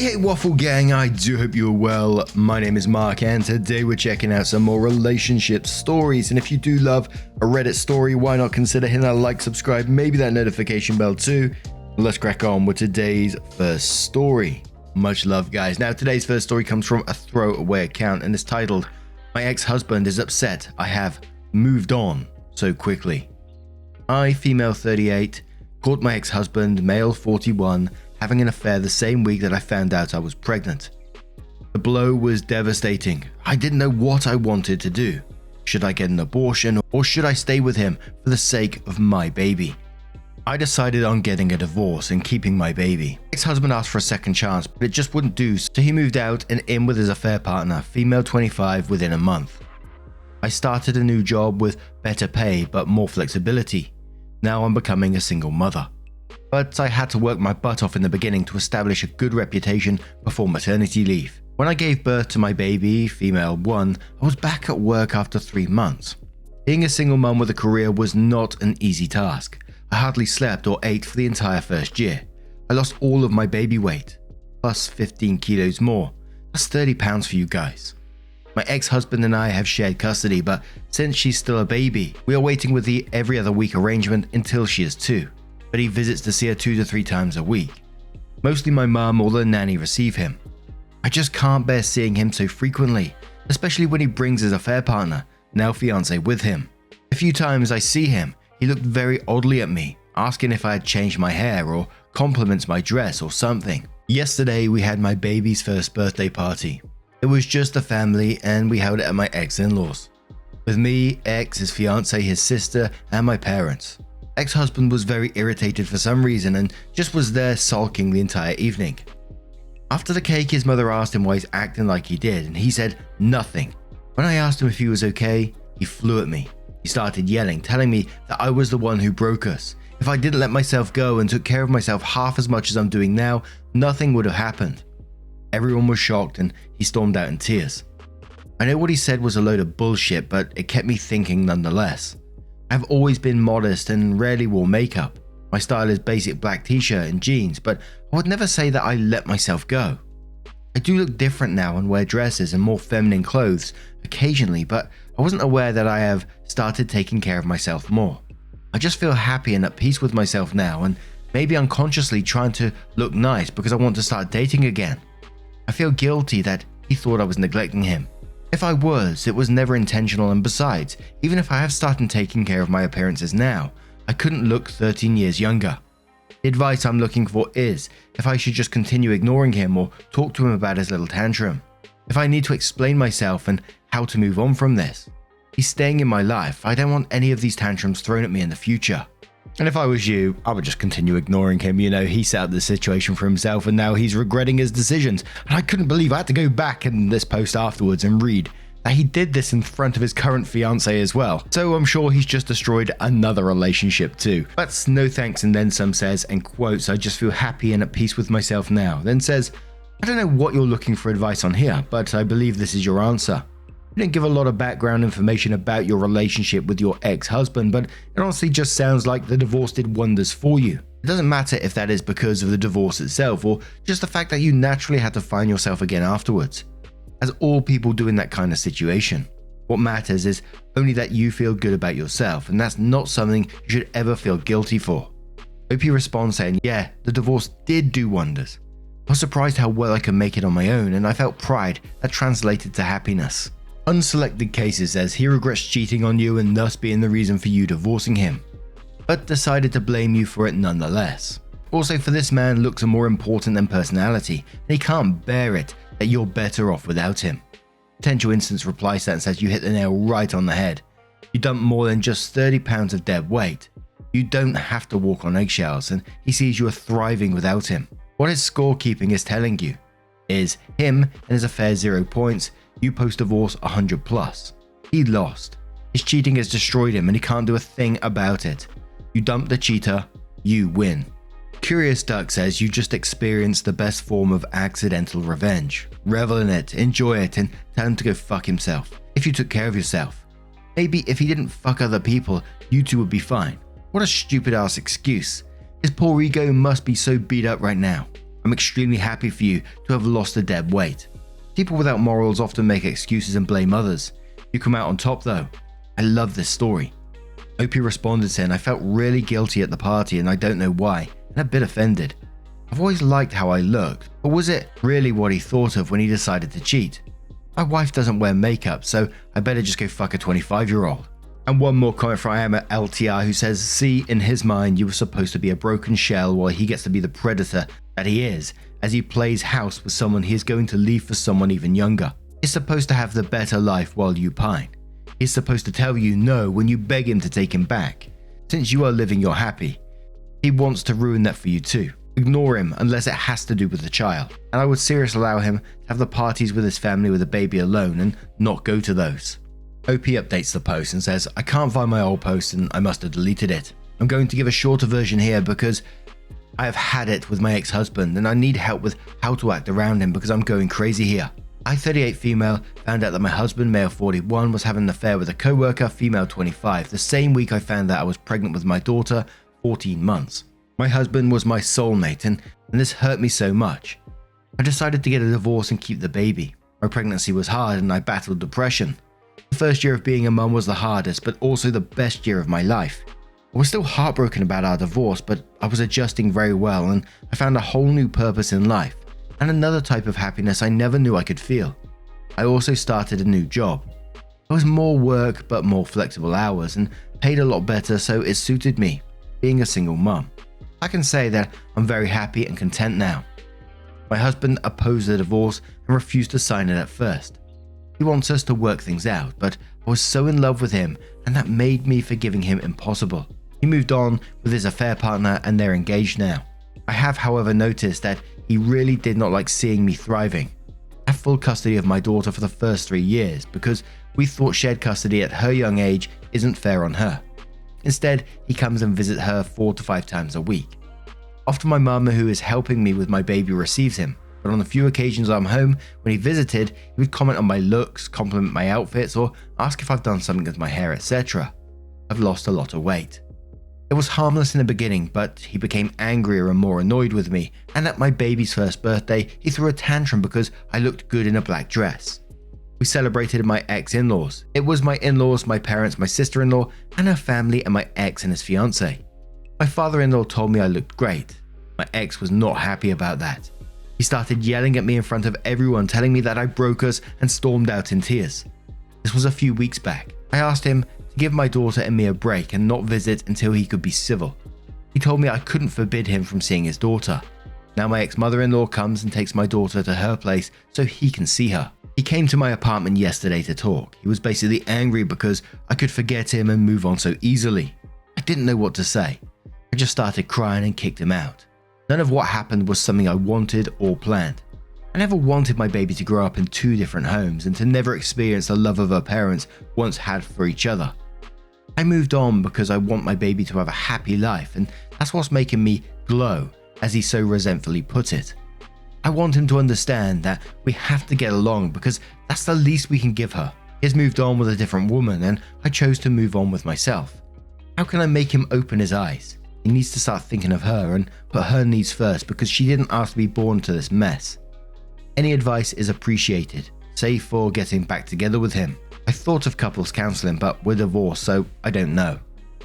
Hey Waffle Gang, I do hope you are well. My name is Mark and today we're checking out some more relationship stories, and if you do love a Reddit story, why not consider hitting that like, subscribe, maybe that notification bell too. Let's crack on with today's first story. Much love guys. Now today's first story comes from a throwaway account and is titled, "My ex-husband is upset I have moved on so quickly." I, female 38, caught my ex-husband, male 41, having an affair the same week that I found out I was pregnant. The blow was devastating. I didn't know what I wanted to do. Should I get an abortion or should I stay with him for the sake of my baby? I decided on getting a divorce and keeping my baby. Ex-husband asked for a second chance, but it just wouldn't do, so he moved out and in with his affair partner, female 25, within a month. I started a new job with better pay but more flexibility. Now I'm becoming a single mother. But I had to work my butt off in the beginning to establish a good reputation before maternity leave. When I gave birth to my baby, female 1, I was back at work after 3 months. Being a single mum with a career was not an easy task. I hardly slept or ate for the entire first year. I lost all of my baby weight, plus 15 kilos more. That's 30 pounds for you guys. My ex-husband and I have shared custody, but since she's still a baby, we are waiting with the every other week arrangement until she is 2. But he visits to see her 2 to 3 times a week. Mostly my mum or the nanny receive him. I just can't bear seeing him so frequently, especially when he brings his affair partner, now fiance, with him. A few times I see him, he looked very oddly at me, asking if I had changed my hair or compliments my dress or something. Yesterday we had my baby's first birthday party. It was just a family and we held it at my ex-in-laws. With me, ex, his fiance, his sister and my parents. Ex-husband was very irritated for some reason and just was there sulking the entire evening. After the cake, his mother asked him why he's acting like he did and he said nothing. When I asked him if he was okay, he flew at me. He started yelling, telling me that I was the one who broke us. If I didn't let myself go and took care of myself half as much as I'm doing now, nothing would have happened. Everyone was shocked and he stormed out in tears. I know what he said was a load of bullshit, but it kept me thinking nonetheless. I've always been modest and rarely wore makeup. My style is basic black t-shirt and jeans, but I would never say that I let myself go. I do look different now and wear dresses and more feminine clothes occasionally, but I wasn't aware that I have started taking care of myself more. I just feel happy and at peace with myself now and maybe unconsciously trying to look nice because I want to start dating again. I feel guilty that he thought I was neglecting him. If I was, it was never intentional, and besides, even if I have started taking care of my appearances now, I couldn't look 13 years younger. The advice I'm looking for is if I should just continue ignoring him or talk to him about his little tantrum. If I need to explain myself and how to move on from this. He's staying in my life. I don't want any of these tantrums thrown at me in the future. And if I was you, I would just continue ignoring him. You know, he set up the situation for himself and now he's regretting his decisions. And I couldn't believe I had to go back in this post afterwards and read that he did this in front of his current fiance as well. So I'm sure he's just destroyed another relationship too. But no thanks and then some says, and quotes, "I just feel happy and at peace with myself now." Then says, "I don't know what you're looking for advice on here, but I believe this is your answer. You didn't give a lot of background information about your relationship with your ex-husband, but it honestly just sounds like the divorce did wonders for you. It doesn't matter if that is because of the divorce itself or just the fact that you naturally had to find yourself again afterwards, as all people do in that kind of situation. What matters is only that you feel good about yourself, and that's not something you should ever feel guilty for." Hope you respond saying, "Yeah, the divorce did do wonders. I was surprised how well I could make it on my own, and I felt pride that translated to happiness." Unselected Cases says he regrets cheating on you and thus being the reason for you divorcing him, but decided to blame you for it nonetheless. Also, for this man, looks are more important than personality, and he can't bear it that you're better off without him. Potential Instance replies to that and says, "You hit the nail right on the head. You dump more than just 30 pounds of dead weight. You don't have to walk on eggshells, and he sees you are thriving without him. What his scorekeeping is telling you is him and his affair 0 points, you post-divorce 100 plus. He lost. His cheating has destroyed him and he can't do a thing about it. You dump the cheater, you win." Curious Duck says you just experienced the best form of accidental revenge. Revel in it, enjoy it, and tell him to go fuck himself. If you took care of yourself. Maybe if he didn't fuck other people, you two would be fine. What a stupid ass excuse. His poor ego must be so beat up right now. I'm extremely happy for you to have lost a dead weight. People without morals often make excuses and blame others. You come out on top though. I love this story." OP responded saying, "I felt really guilty at the party and I don't know why, and a bit offended. I've always liked how I looked, but was it really what he thought of when he decided to cheat? My wife doesn't wear makeup, so I better just go fuck a 25-year-old. And one more comment from I am at LTR who says, "See, in his mind, you were supposed to be a broken shell while he gets to be the predator that he is, as he plays house with someone he is going to leave for someone even younger. He's supposed to have the better life while you pine. He's supposed to tell you no when you beg him to take him back. Since you are living your happy, he wants to ruin that for you too. Ignore him unless it has to do with the child. And I would seriously allow him to have the parties with his family with a baby alone and not go to those." OP updates the post and says, "I can't find my old post and I must have deleted it. I'm going to give a shorter version here because I have had it with my ex-husband and I need help with how to act around him because I'm going crazy here. I, 38 female, found out that my husband, male 41, was having an affair with a co-worker, female 25, the same week I found that I was pregnant with my daughter, 14 months. My husband was my soulmate and this hurt me so much. I decided to get a divorce and keep the baby. My pregnancy was hard and I battled depression. The first year of being a mum was the hardest, but also the best year of my life. I was still heartbroken about our divorce, but I was adjusting very well and I found a whole new purpose in life and another type of happiness I never knew I could feel. I also started a new job. It was more work but more flexible hours and paid a lot better, so it suited me, being a single mum. I can say that I'm very happy and content now. My husband opposed the divorce and refused to sign it at first. He wants us to work things out, but I was so in love with him and that made me forgiving him impossible. He moved on with his affair partner and they're engaged now. I have, however, noticed that he really did not like seeing me thriving. I have full custody of my daughter for the first 3 years because we thought shared custody at her young age isn't fair on her. Instead, he comes and visits her 4 to 5 times a week. Often my mum, who is helping me with my baby, receives him, but on the few occasions I'm home when he visited, he would comment on my looks, compliment my outfits, or ask if I've done something with my hair, etc. I've lost a lot of weight. It was harmless in the beginning, but he became angrier and more annoyed with me, and at my baby's first birthday, he threw a tantrum because I looked good in a black dress. We celebrated my ex-in-laws. It was my in-laws, my parents, my sister-in-law, and her family, and my ex and his fiancée. My father-in-law told me I looked great. My ex was not happy about that. He started yelling at me in front of everyone, telling me that I broke us, and stormed out in tears. This was a few weeks back. I asked him to give my daughter and me a break and not visit until he could be civil. He told me I couldn't forbid him from seeing his daughter. Now my ex-mother-in-law comes and takes my daughter to her place so he can see her. He came to my apartment yesterday to talk. He was basically angry because I could forget him and move on so easily. I didn't know what to say. I just started crying and kicked him out. None of what happened was something I wanted or planned. I never wanted my baby to grow up in 2 different homes and to never experience the love of her parents once had for each other. I moved on because I want my baby to have a happy life, and that's what's making me glow, as he so resentfully put it. I want him to understand that we have to get along because that's the least we can give her. He has moved on with a different woman and I chose to move on with myself. How can I make him open his eyes? He needs to start thinking of her and put her needs first because she didn't ask to be born to this mess. Any advice is appreciated, save for getting back together with him. I thought of couples counselling, but we're divorced, so I don't know.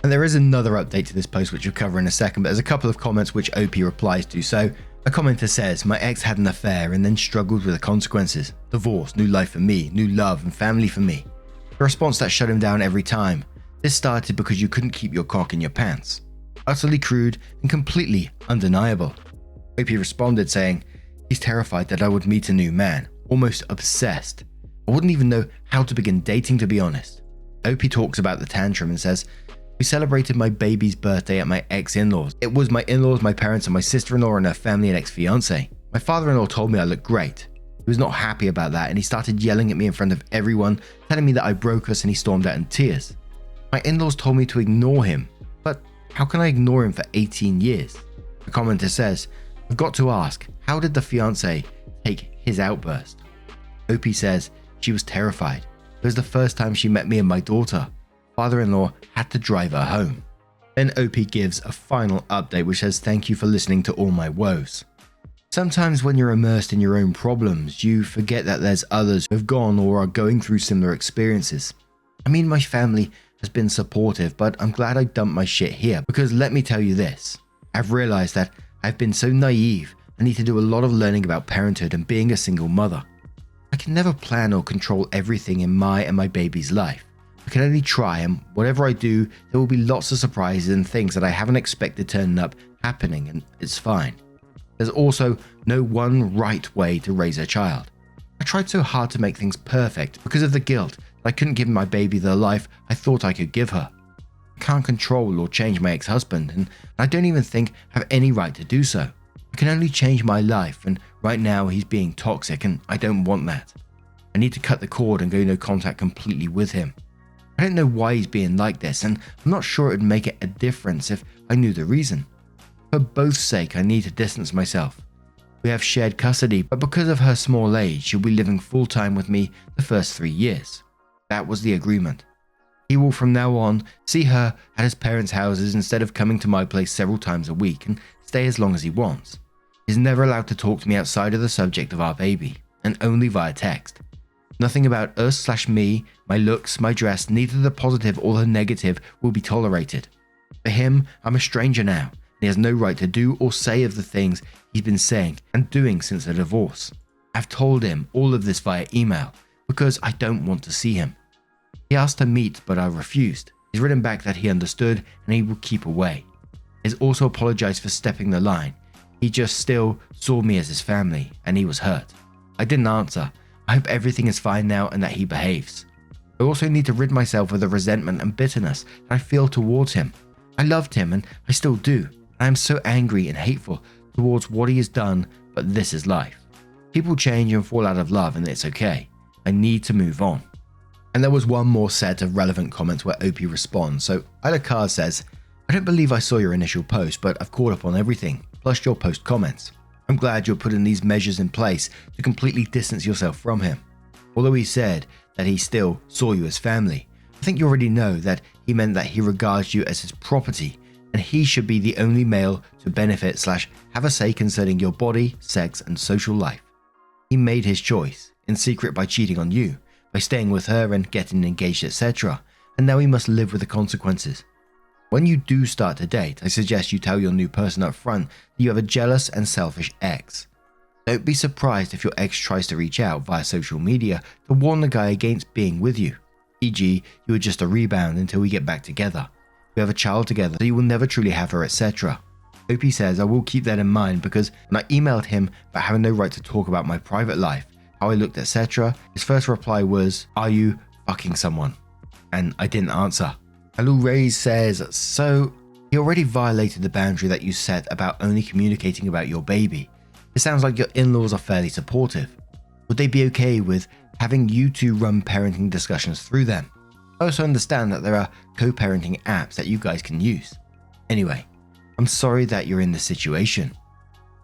And there is another update to this post which we'll cover in a second, but there's a couple of comments which OP replies to. So a commenter says, "My ex had an affair and then struggled with the consequences. Divorce, new life for me, new love and family for me. The response that shut him down every time. This started because you couldn't keep your cock in your pants. Utterly crude and completely undeniable." OP responded saying, "He's terrified that I would meet a new man, almost obsessed. I wouldn't even know how to begin dating, to be honest." OP talks about the tantrum and says, "We celebrated my baby's birthday at my ex-in-laws. It was my in-laws, my parents and my sister-in-law and her family and ex-fiancé. My father-in-law told me I looked great. He was not happy about that and he started yelling at me in front of everyone, telling me that I broke us, and he stormed out in tears. My in-laws told me to ignore him, but how can I ignore him for 18 years? The commenter says, "I've got to ask, how did the fiancé take his outburst?" OP says, "She was terrified. It was the first time she met me and my daughter. Father-in-law had to drive her home." Then OP gives a final update which says, "Thank you for listening to all my woes. Sometimes when you're immersed in your own problems, you forget that there's others who have gone or are going through similar experiences. I mean, my family has been supportive, but I'm glad I dumped my shit here, because let me tell you this, I've realized that I've been so naive. I need to do a lot of learning about parenthood and being a single mother. I can never plan or control everything in my and my baby's life. I can only try, and whatever I do, there will be lots of surprises and things that I haven't expected turning up happening, and it's fine. There's also no one right way to raise a child. I tried so hard to make things perfect because of the guilt that I couldn't give my baby the life I thought I could give her. I can't control or change my ex-husband, and I don't even think I have any right to do so. I can only change my life, and right now he's being toxic and I don't want that. I need to cut the cord and go no contact completely with him. I don't know why he's being like this, and I'm not sure it would make it a difference if I knew the reason. For both sake, I need to distance myself. We have shared custody, but because of her small age, she'll be living full-time with me the first 3 years. That was the agreement. He will from now on see her at his parents' houses instead of coming to my place several times a week and stay as long as he wants. He's never allowed to talk to me outside of the subject of our baby, and only via text. Nothing about us/me, my looks, my dress, neither the positive or the negative will be tolerated. For him, I'm a stranger now. He has no right to do or say of the things he's been saying and doing since the divorce. I've told him all of this via email because I don't want to see him. He asked to meet, but I refused. He's written back that he understood and he will keep away. He's also apologized for stepping the line. He just still saw me as his family and he was hurt. I didn't answer. I hope everything is fine now and that he behaves. I also need to rid myself of the resentment and bitterness that I feel towards him. I loved him and I still do. I am so angry and hateful towards what he has done, but this is life. People change and fall out of love and it's okay. I need to move on. And there was one more set of relevant comments where OP responds. So Ida Carr says, I don't believe I saw your initial post, but I've caught up on everything, plus your post comments. I'm glad you're putting these measures in place to completely distance yourself from him. Although he said that he still saw you as family, I think you already know that he meant that he regards you as his property and he should be the only male to benefit/have a say concerning your body, sex, and social life. He made his choice, in secret by cheating on you, by staying with her and getting engaged, etc., and now he must live with the consequences. When you do start to date, I suggest you tell your new person up front that you have a jealous and selfish ex. Don't be surprised if your ex tries to reach out via social media to warn the guy against being with you, e.g. you are just a rebound until we get back together. We have a child together, so you will never truly have her, etc. OP says I will keep that in mind because when I emailed him about having no right to talk about my private life, how I looked, etc., his first reply was, "Are you fucking someone?" And I didn't answer. Alou Reyes says, so he already violated the boundary that you set about only communicating about your baby. It sounds like your in-laws are fairly supportive. Would they be okay with having you two run parenting discussions through them? I also understand that there are co-parenting apps that you guys can use. Anyway, I'm sorry that you're in this situation.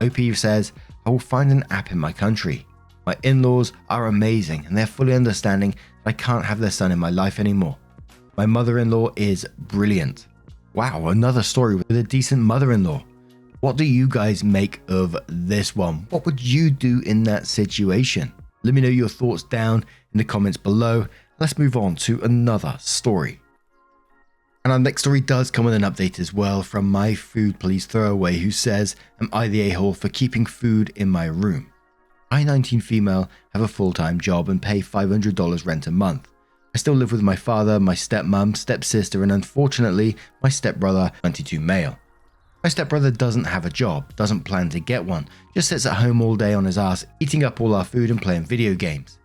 OP says, I will find an app in my country. My in-laws are amazing and they're fully understanding that I can't have their son in my life anymore. My mother-in-law is brilliant. Wow, another story with a decent mother-in-law. What do you guys make of this one? What would you do in that situation? Let me know your thoughts down in the comments below. Let's move on to another story. And our next story does come with an update as well from myfoodplsThrowRa, who says, am I the a-hole for keeping food in my room? I, 19 female, have a full-time job and pay $500 rent a month. I still live with my father, my stepmom, stepsister, and unfortunately, my stepbrother, 22 male. My stepbrother doesn't have a job, doesn't plan to get one, just sits at home all day on his ass, eating up all our food and playing video games.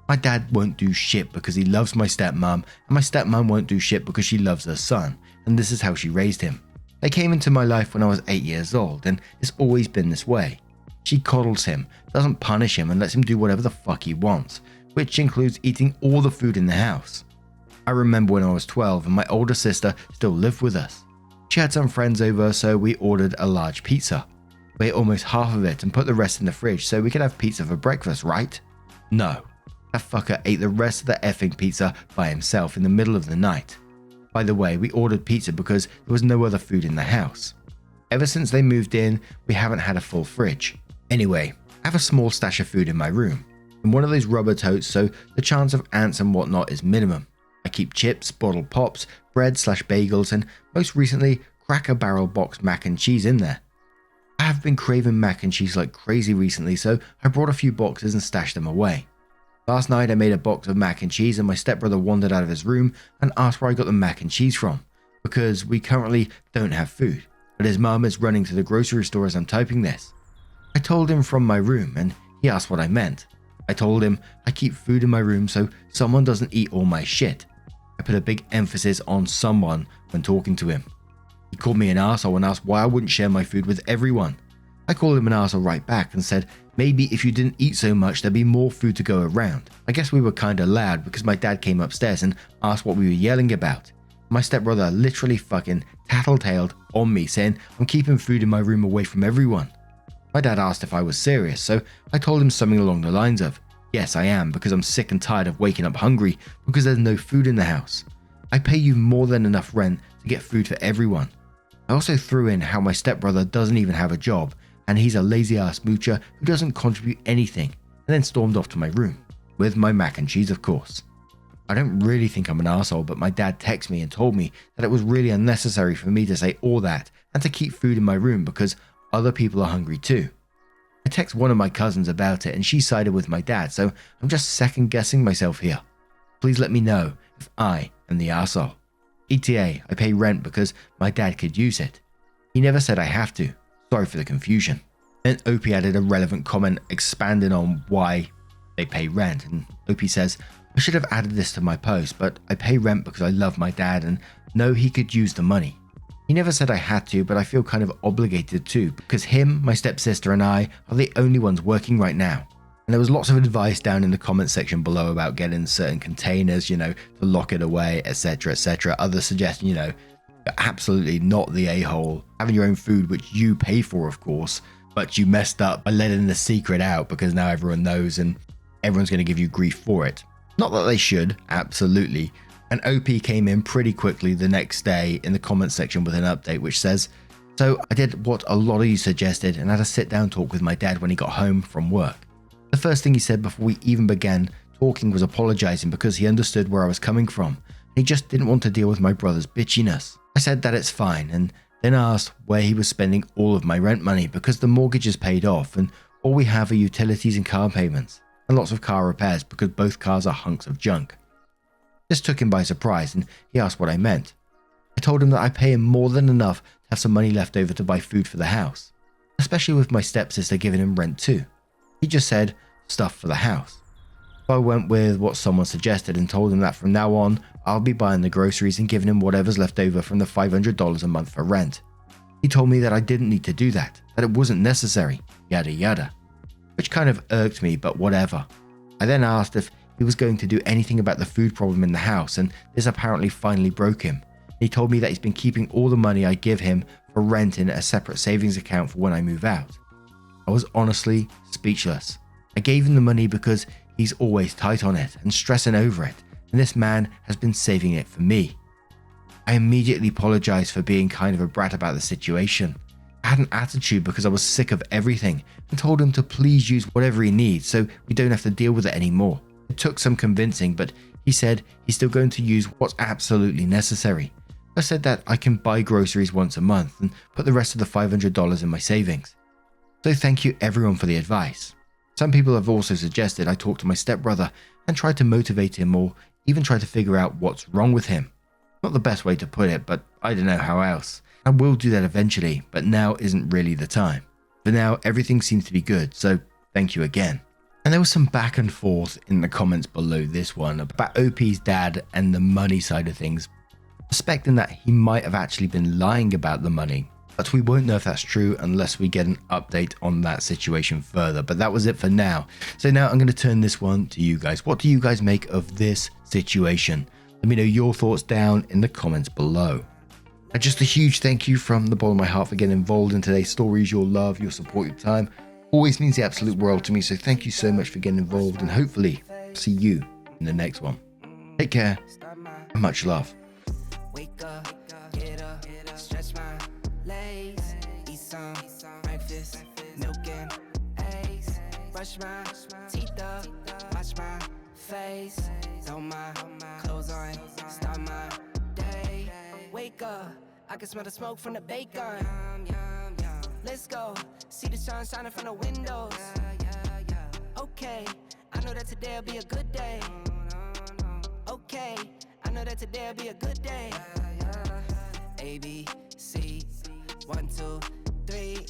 My dad won't do shit because he loves my stepmom, and my stepmom won't do shit because she loves her son, and this is how she raised him. They came into my life when I was 8 years old, and it's always been this way. She coddles him, doesn't punish him, and lets him do whatever the fuck he wants, which includes eating all the food in the house. I remember when I was 12 and my older sister still lived with us. She had some friends over, so we ordered a large pizza. We ate almost half of it and put the rest in the fridge so we could have pizza for breakfast, right? No. That fucker ate the rest of the effing pizza by himself in the middle of the night. By the way, we ordered pizza because there was no other food in the house. Ever since they moved in, we haven't had a full fridge. Anyway, I have a small stash of food in my room, in one of those rubber totes, so the chance of ants and whatnot is minimum. I keep chips, bottled pops, bread/bagels, and most recently, Cracker Barrel boxed mac and cheese in there. I have been craving mac and cheese like crazy recently, so I brought a few boxes and stashed them away. Last night I made a box of mac and cheese and my stepbrother wandered out of his room and asked where I got the mac and cheese from, because we currently don't have food, but his mum is running to the grocery store as I'm typing this. I told him from my room and he asked what I meant. I told him I keep food in my room so someone doesn't eat all my shit. I put a big emphasis on someone when talking to him. He called me an arsehole and asked why I wouldn't share my food with everyone. I called him an arsehole right back and said maybe if you didn't eat so much there'd be more food to go around. I guess we were kinda loud because my dad came upstairs and asked what we were yelling about. My stepbrother literally fucking tattletaled on me saying I'm keeping food in my room away from everyone. My dad asked if I was serious, so I told him something along the lines of, yes I am, because I'm sick and tired of waking up hungry because there's no food in the house. I pay you more than enough rent to get food for everyone. I also threw in how my stepbrother doesn't even have a job and he's a lazy ass moocher who doesn't contribute anything, and then stormed off to my room, with my mac and cheese of course. I don't really think I'm an arsehole, but my dad texted me and told me that it was really unnecessary for me to say all that and to keep food in my room because other people are hungry too. I texted one of my cousins about it and she sided with my dad, so I'm just second guessing myself here. Please let me know if I am the arsehole. ETA, I pay rent because my dad could use it. He never said I have to. Sorry for the confusion. Then Opie added a relevant comment expanding on why they pay rent, and Opie says, I should have added this to my post, but I pay rent because I love my dad and know he could use the money. He never said I had to, but I feel kind of obligated to, because him, my stepsister and I are the only ones working right now. And there was lots of advice down in the comment section below about getting certain containers, to lock it away, etc, etc. Others suggesting, absolutely not the a-hole, having your own food which you pay for of course, but you messed up by letting the secret out because now everyone knows and everyone's going to give you grief for it. Not that they should, absolutely. And OP came in pretty quickly the next day in the comment section with an update which says, so I did what a lot of you suggested and had a sit down talk with my dad when he got home from work. The first thing he said before we even began talking was apologizing because he understood where I was coming from. He just didn't want to deal with my brother's bitchiness. I said that it's fine and then asked where he was spending all of my rent money because the mortgage is paid off and all we have are utilities and car payments and lots of car repairs because both cars are hunks of junk. This took him by surprise and he asked what I meant. I told him that I pay him more than enough to have some money left over to buy food for the house, especially with my stepsister giving him rent too. He just said stuff for the house. So I went with what someone suggested and told him that from now on I'll be buying the groceries and giving him whatever's left over from the $500 a month for rent. He told me that I didn't need to do that it wasn't necessary, yada yada. Which kind of irked me, but whatever. I then asked if he was going to do anything about the food problem in the house and this apparently finally broke him. He told me that he's been keeping all the money I give him for rent in a separate savings account for when I move out. I was honestly speechless. I gave him the money because he's always tight on it and stressing over it, and this man has been saving it for me. I immediately apologized for being kind of a brat about the situation. I had an attitude because I was sick of everything and told him to please use whatever he needs so we don't have to deal with it anymore. It took some convincing, but he said he's still going to use what's absolutely necessary. I said that I can buy groceries once a month and put the rest of the $500 in my savings. So thank you everyone for the advice. Some people have also suggested I talk to my stepbrother and try to motivate him or even try to figure out what's wrong with him. Not the best way to put it, but I don't know how else. I will do that eventually, but now isn't really the time. For now, everything seems to be good, so thank you again. And there was some back and forth in the comments below this one about OP's dad and the money side of things, suspecting that he might have actually been lying about the money. But we won't know if that's true unless we get an update on that situation further. But that was it for now. So now I'm going to turn this one to you guys. What do you guys make of this situation? Let me know your thoughts down in the comments below. And just a huge thank you from the bottom of my heart for getting involved in today's stories. Your love, your support, your time always means the absolute world to me. So thank you so much for getting involved and hopefully see you in the next one. Take care and much love. Wake up, get up, stretch my legs, eat some breakfast, milk and eggs. brush my teeth up, wash my face, throw my clothes on, start my day. Wake up, I can smell the smoke from the bacon. Let's go, see the sun shining from the windows. Okay, I know that today'll be a good day. Okay, I know that today'll be a good day. A, B, C, 1, 2, 3.